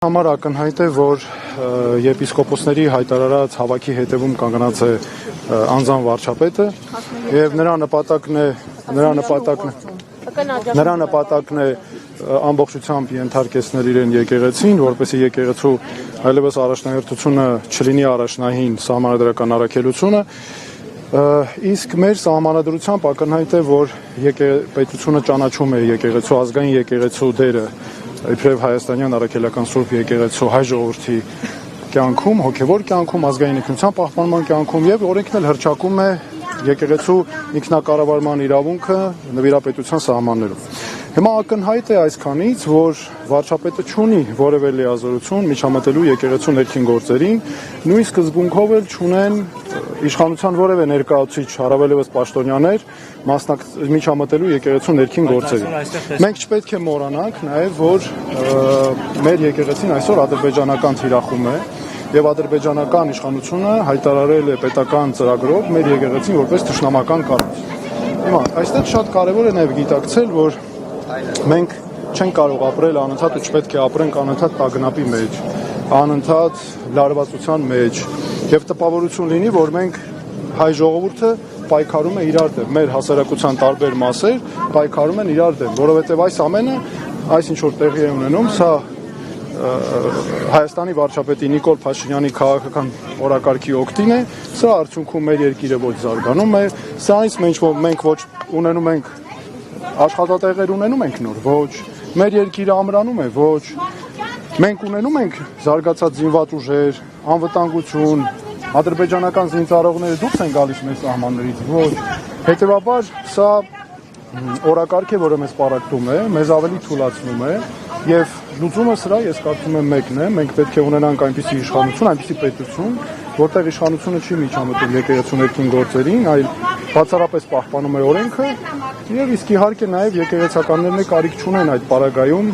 Համար ակնհայտ է, որ եպիսկոպոսների հայտարարած հավաքի հետևում կանգնած է անձան վարչապետը եւ նրա նպատակն է ամբողջությամբ ենթարկեցնել իրեն եկեղեցին, որպեսզի եկեղեցու այլևս առաջնահերթությունը չլինի առաջնահին սահմանադրական առաքելությունը, իսկ մեր սահմանադրությամբ ակնհայտ է, որ պետությունը ճանաչում է եկեղեցու ազգային եկեղեցու դերը իբրև հայաստանյան առաքելական Սուրբ եկեղեցու հայ ժողովրդի կյանքում, հոգևոր կյանքում, ազգային ինքնության պահպանման կյանքում եւ օրենքն էլ հռչակում է եկեղեցու ինքնակառավարման իրավունքը նվիրապետության սահմաններում։ Հիմա ակնհայտ է այսքանից, որ վարչապետը չունի որևէ լիազորություն միջամտելու եկեղեցու ներքին գործերին, նույն սկզբունքով էլ չունեն իշխանության որևէ ներկայացուցիչ, առավելևս պաշտոնյաներ, միջամտելու եկեղեցու ներքին գործերին։ Մենք չպետք է մոռանանք նաև, որ մեր եկեղեցին այսօր ադրբեջանական թիրախում է եւ ադրբեջանական իշխանությունը հայտարարել է պետական ծրագրով մեր եկեղեցին որպես թշնամական կառույց։ Հիմա այստեղ շատ կարեւոր է նաև գիտակցել, որ մենք չենք կարող ապրել անընդհատ ու չպետք է ապրենք անընդհատ տագնապի մեջ, անընդհատ լարվածության մեջ եւ տպավորություն լինի, որ մենք հայ ժողովուրդը պայքարում է իրար դեմ, մեր հասարակության տարբեր մասեր պայքարում են իրար դեմ, որովհետեւ այս ամենը, այս ինչ որ տեղի է ունենում, սա Հայաստանի վարչապետի Նիկոլ Փաշինյանի քաղաքական օրակարգի օգտին է, սա արդյունքում մեր երկիրը ոչ զարգանում է, սրանից մենք ոչ ունենում ենք աշխատատեղեր ունենում ենք նոր, ոչ, մեր երկիրը ամրանում է, ոչ, մենք ունենում ենք զարգացած զինված ուժեր, անվտանգություն, ադրբեջանական զինծառայողները դուրս են գալիս մեր սահմաններից, ոչ, հետևաբար սա օրակարգ է, որը մեզ պարակտում է, մեզ ավելի թուլացնում է եւ լուծումը սրա ես կարծում եմ մեկն է, մենք պետք է ունենանք այնպիսի իշխանություն, այնպիսի պետություն, որտեղ իշխանությունը չի միջամտում եկեղեցու ներքին գործերին, այլ բացառապես պահպանում է օրենքը եւ իսկ իհարկե նաեւ եկեղեցականներն կարիք չունեն այդ պարագայում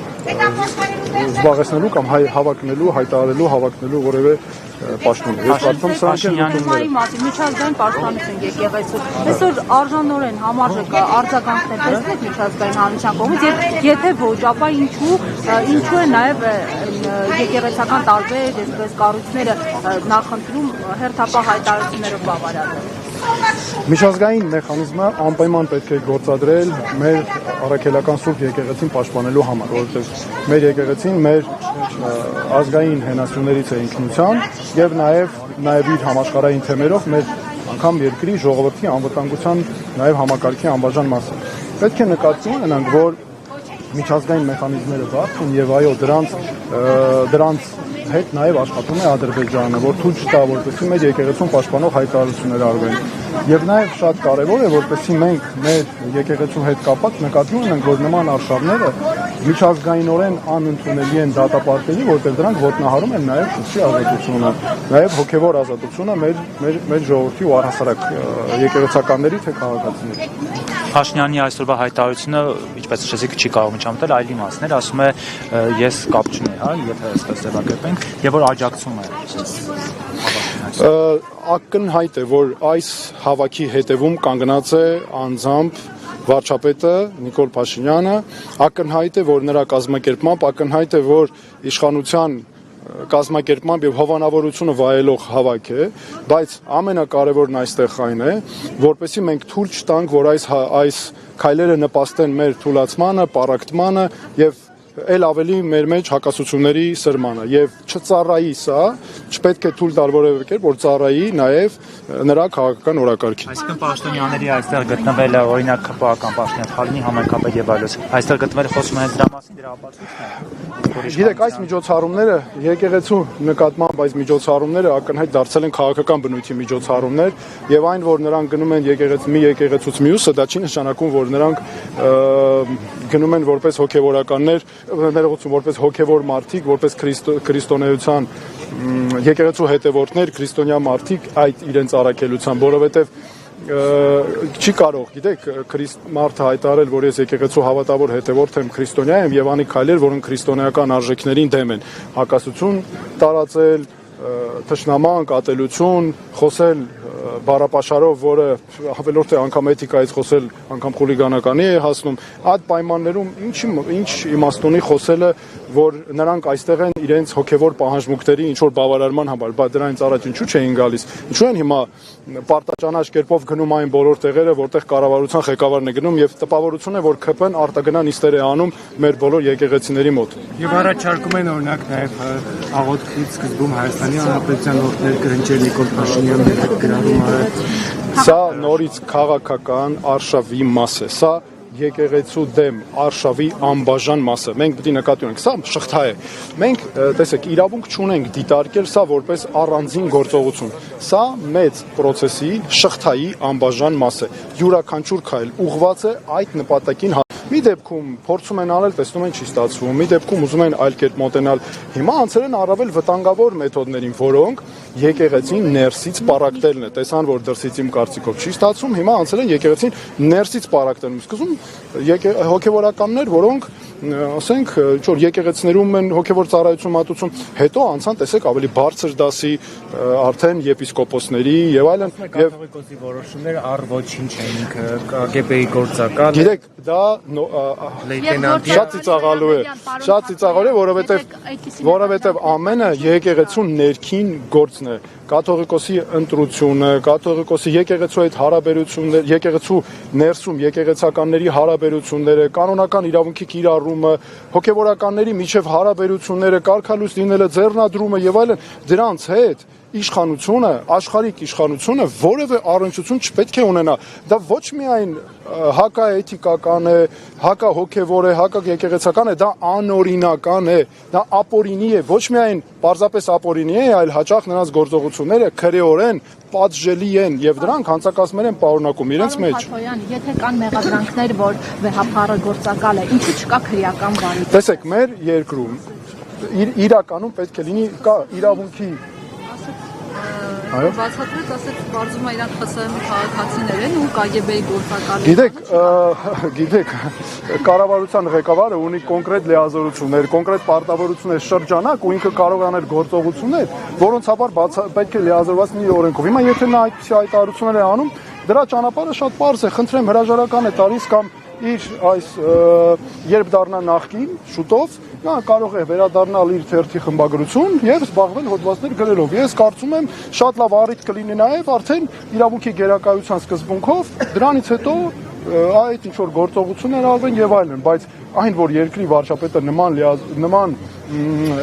զբաղեցնելու կամ հավակնելու, հայտարարելու, հավակնելու որևէ պաշտոն։ Ես կարծում եմ սրանք են լուծումները։ Միջազգային պաշտպանություն եկեղեցու։ Այսօր արժանորեն համարժեք արձագանքներ տեսնեք միջազգային հանրության կողմից եւ եթե ոչ, ապա ինչու է նաեւ եկեղեցական տարբեր այսպես կառույցները նախընտրում հերթապահ հայտարարություններով բավարարել։ Միջազգային մեխանիզմը անպայման պետք է գործադրել մեր առաքելական Սուրբ եկեղեցին պաշտպանելու համար, որովհետև մեր եկեղեցին մեր ազգային հենասյուներից է ինքնության եւ նաեւ իր համաշխարհային թեմերով մեր անգամ երկրի ժողովրդի անվտանգության նաեւ համակարգի անբաժան մաս է։ Պետք է նկատի ունենանք, որ միջազգային մեխանիզմները բարդ են եւ այո դրանց հետ նաև աշխատում է Ադրբեջանը, որ թույլ չտա, որպեսզի մեր եկեղեցուն պաշտպանող հայտարարություններ արվեն։ Եվ նաև շատ կարևոր է, որպեսզի մենք մեր եկեղեցու հետ կապած նկատի ունենք, որ նման արշավները միջազգայինորեն անընդունելի են դատապարտելի, որտեղ դրանք ոտնահարում են նաև խորհրդի ազատությունը, նաև հոգևոր ազատությունը մեր ժողովրդի ու առհասարակ եկեղեցականների թե քաղաքացիների։ Փաշինյանի այսօրվա հայտարարությունը, ինչպես նշեցիք, չի կարող միջամտել, այլ իմաստներ, ասում է ես կապ չունեի, հա, եթե այսպես ձևակերպենք, եւ որ աջակցում է։ Ակնհայտ է, որ այս հավաքի հետևում կանգնած է անձամբ վարչապետը Նիկոլ Փաշինյանը, ակնհայտ է, որ նրա կազմակերպմամբ, ակնհայտ է, որ իշխանության կազմակերպմամբ եւ հովանավորությունը վայելող հավաք է, բայց ամենակարևորն այստեղ այն է, որպեսզի մենք թույլ չտանք, որ այս քայլերը նպաստեն մեր թուլացմանը, պարակտմանը եւ էլ ավելի մեր մեջ հակասությունների սրմանը եւ չծառայի սա, չպետք է թույլ տալ որևէ կերպ, որ ծառայի նաեւ նրա քաղաքական օրակարգին։ Այսինքն պաշտոնյաների այստեղ գտնվելը, օրինակ ԿՊԱ-ական պաշտոնյա Թալինի համայնքապետ եւ այլոց, այստեղ գտնվելը խոսում են դրա մասին, դրա ապացույցն է։ Գիտեք, այս միջոցառումները եկեղեցու նկատմամբ այս միջոցառումները ակնհայտ դարձել են քաղաքական բնույթի միջոցառումներ եւ այն, որ նրանք գնում են մի եկեղեցուց մյուսը, դա չի նշանակում, որ նրանք գնում են որպես հոգեվորականներ, ներողություն, որպես հոգևոր մարդիկ, որպես քրիստոնեության եկեղեցու հետևորդներ, քրիստոնյա մարդիկ այդ իրենց առաքելության, որովհետև չի կարող, գիտեք, մարդը հայտարարել, որ ես եկեղեցու հավատավոր հետևորդ եմ, քրիստոնյա եմ եւ անի քայլեր, որոնք քրիստոնեական արժեքներին դեմ են, հակասություն տարածել, թշնամանք, ատելություն, խոսել բառապաշարով, որը ավելորդ է անգամ էթիկայից խոսել, անգամ խուլիգանականի է հասնում, այդ պայմաններում ինչ իմաստ ունի խոսելը, որ նրանք այստեղ են իրենց հոգևոր պահանջմունքների ինչ որ բավարարման համար, բայց դրանից առաջ ինչու չէին գալիս, ինչու են հիմա պարտաճանաչ կերպով գնում այն բոլոր տեղերը, որտեղ կառավարության ղեկավարն է գնում եւ տպավորություն է, որ ԿՊ-ն արտագնա նիստեր է անում մեր բոլոր եկեղեցիների մոտ։ Եվ առաջարկում են օրինակ նաև աղոթքից սկզբում Հայաստանի Հանրապետության օրհներ կրնչել Նիկոլ Փաշինյանի հետ գրառումը։ Սա նորից քաղաքական արշավի մաս է։ Սա եկեղեցու դեմ արշավի անբաժան մասը։ Մենք պետք է նկատի ունենք, սա շղթա է։ Մենք, տեսեք, իրավունք չունենք դիտարկել սա որպես առանձին գործողություն։ Սա մեծ process-ի շղթայի անբաժան մաս է։ Յուրաքանչյուր քայլ ուղղված է այդ նպատակին։ Մի դեպքում փորձում են անել, տեսնում են չի ստացվում, մի դեպքում ուզում են այլ կերպ մոտենալ։ Հիմա անցել են առավել վտանգավոր մեթոդներին, որոնք եկեղեցին ներսից պարակտելն է։ Տեսան, որ դրսից իմ կարծիքով չի ստացվում, հիմա անցել են եկեղեցին ներսից պարակտելն։ Սկզբում հոգևորականներ, որոնք ասենք ինչ որ եկեղեցիներում են հոգևոր ծառայություն մատուցում, հետո անցան, տեսեք, ավելի բարձր դասի արդեն եպիսկոպոսների եւ այլն եւ Կաթողիկոսի որոշումները առ ոչինչ են, ԿԳԲ-ի գործակալ։ Գիտեք, դա լեյտենանտի շատ ծիծաղալու է, որովհետեւ ամենը եկեղեցու ներքին գործն է։ Կաթողիկոսի ընտրությունը, կաթողիկոսի եկեղեցու հետ հարաբերություններ, եկեղեցու ներսում եկեղեցականների հարաբերությունները, կանոնական իրավունքի կիրառումը, հոգևորականների միջև հարաբերությունները, կարգալույս լինելը, ձեռնադրումը եւ այլն, դրանց հետ իշխանությունը, աշխարհիկ իշխանությունը որևէ առնչություն չպետք է ունենա։ Դա ոչ միայն հակաէթիկական է, հակահոգևոր է, հակաեկեղեցական է, դա անօրինական է, դա ապօրինի է, ոչ միայն պարզապես ապօրինի է, այլ հաճախ նրանց գործողությունները քրեորեն պատժելի են եւ դրանք հանցակազմեր են պարունակում իրենց մեջ։ Եթե կան մեղադրանքներ, որ վեհապարը գործակալ է, ինչու չկա քրեական բարի։ Տեսեք, մեր երկրում իրականում պետք է լինի կա իրավունքի Բացատրեց, ասեց, բարձում է իրանք ԽՍՀՄ քաղաքացիներ են ու ԿԳԲ-ի գործակալներ։ Գիտեք, կառավարության ղեկավարը ունի կոնկրետ լիազորություններ, կոնկրետ պարտավորություններ, շրջանակ ու ինքը կարող է անել գործողություններ, որոնց համար պետք է լիազորված լինի օրենքով։ Հիմա եթե նա այդպիսի հայտարարություններ է անում, դրա ճանապարհը շատ պարզ է, խնդրեմ հրաժարական է տալիս կամ իր այս երբ դառնա նախկին շուտով նա կարող է վերադառնալ իր թերթի խմբագրություն եւ զբաղվել հոդվածներ գրելով։ Ես կարծում եմ շատ լավ առիթ կլինի նաեւ արդեն իրավունքի գերակայության սկզբունքով դրանից հետո այդ ինչ որ գործողություններ արվեն եւ այլն, բայց այն որ երկրի վարչապետը նման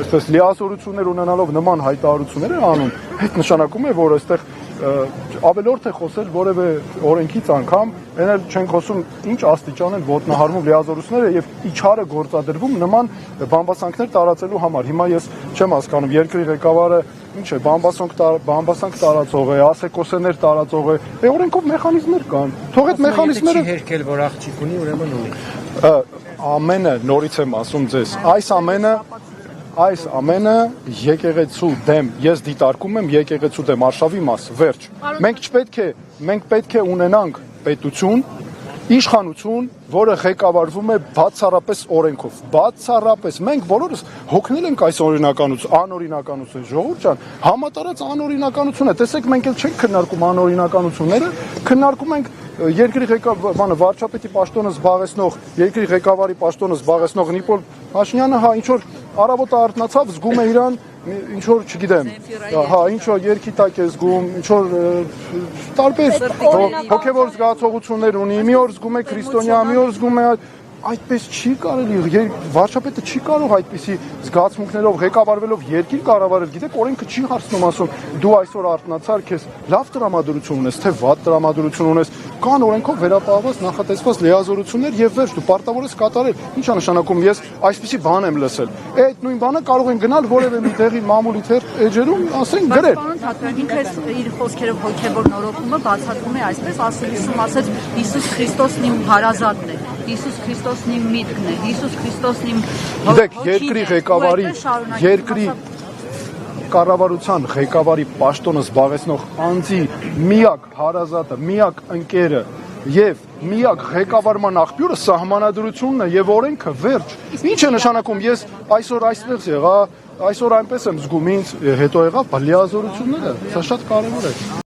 այսպես լիազորություններ ունենալով նման հայտարարություններ է անում, այդ նշանակում է որ այստեղ ավելորդ է խոսել որևէ օրենքից անգամ, այլ չեն խոսում ինչ աստիճան են ոտնահարվում լիազորությունները եւ իջարը գործադրվում նման բամբասանքներ տարածելու համար։ Հիմա ես չեմ հասկանում, երկրի ղեկավարը ինչ է, բամբասանք տարածող է, ասեկոսեներ տարածող է, օրենքով մեխանիզմներ կան։ Թող այդ մեխանիզմները հերքել, որ աղջիկ ունի, ուրեմն ունի։ Ամենը նորից եմ ասում ձեզ, այս ամենը եկեղեցու դեմ, ես դիտարկում եմ եկեղեցու դեմ արշավի մաս, վերջ։ Մենք պետք է ունենանք պետություն, իշխանություն, որը ղեկավարվում է բացառապես օրենքով։ Բացառապես մենք բոլորս հոգնել ենք այս անօրինականությունը, ժողովուրդ ջան, համատարած անօրինականություն է։ Տեսեք, մենք էլ չենք քննարկում անօրինականությունները, քննարկում ենք երկրի վարչապետի պաշտոնը զբաղեցնող, երկրի ղեկավարի պաշտոնը զբաղեցնող Նիկոլ Փաշինյանը, հա, ինչ որ առավոտը արթնացավ, զգում է իրան, ինչ որ, չգիտեմ, հա, ինչ որ երկի տակ է զգում, ինչ որ տարբեր հոգևոր զգացողություններ ունի, մի օր զգում է քրիստոնյա, մի օր զգում է այդպես չի կարելի, վարչապետը չի կարող այդպիսի զգացմունքներով ղեկավարվելով երկիր կառավարել։ Գիտեք, օրենքը չի հարցնում ասում, դու այսօր արթնացար, քեզ լավ տրամադրություն ունես, թե վատ տրամադրություն ունես, կան օրենքով վերապահված նախատեսված լիազորություններ եւ վերջ, դու պարտավոր ես կատարել։ Ինչ է նշանակում, ես այսպիսի բան եմ լսել։ Այդ նույն բանը կարող են գնալ որևէ մի տեղի մամուլի էջերում, ասենք գրել։ Ինքը իր խոսքերով հոգևոր նորոգումը բացատրում է այսպես, ասեց Հիսուս Քրիստոսն իմ հարազատն է, Հիսուս Քրիստոսն իմ միտքն է, Հիսուս Քրիստոսն իմ Գիտեք, երկրի ղեկավարի, երկրի կառավարության ղեկավարի պաշտոնը զբաղեցնող անձի միակ հարազատը, միակ ընկերը եւ միակ ղեկավարման աղբյուրը սահմանադրությունն է եւ օրենքը, վերջ։ Ինչ է նշանակում, ես այսօր այստեղ եղա, այսօր այնպես եմ զգում ինձ, հետո եղավ լիազորությունները, սա շատ կարեւոր է։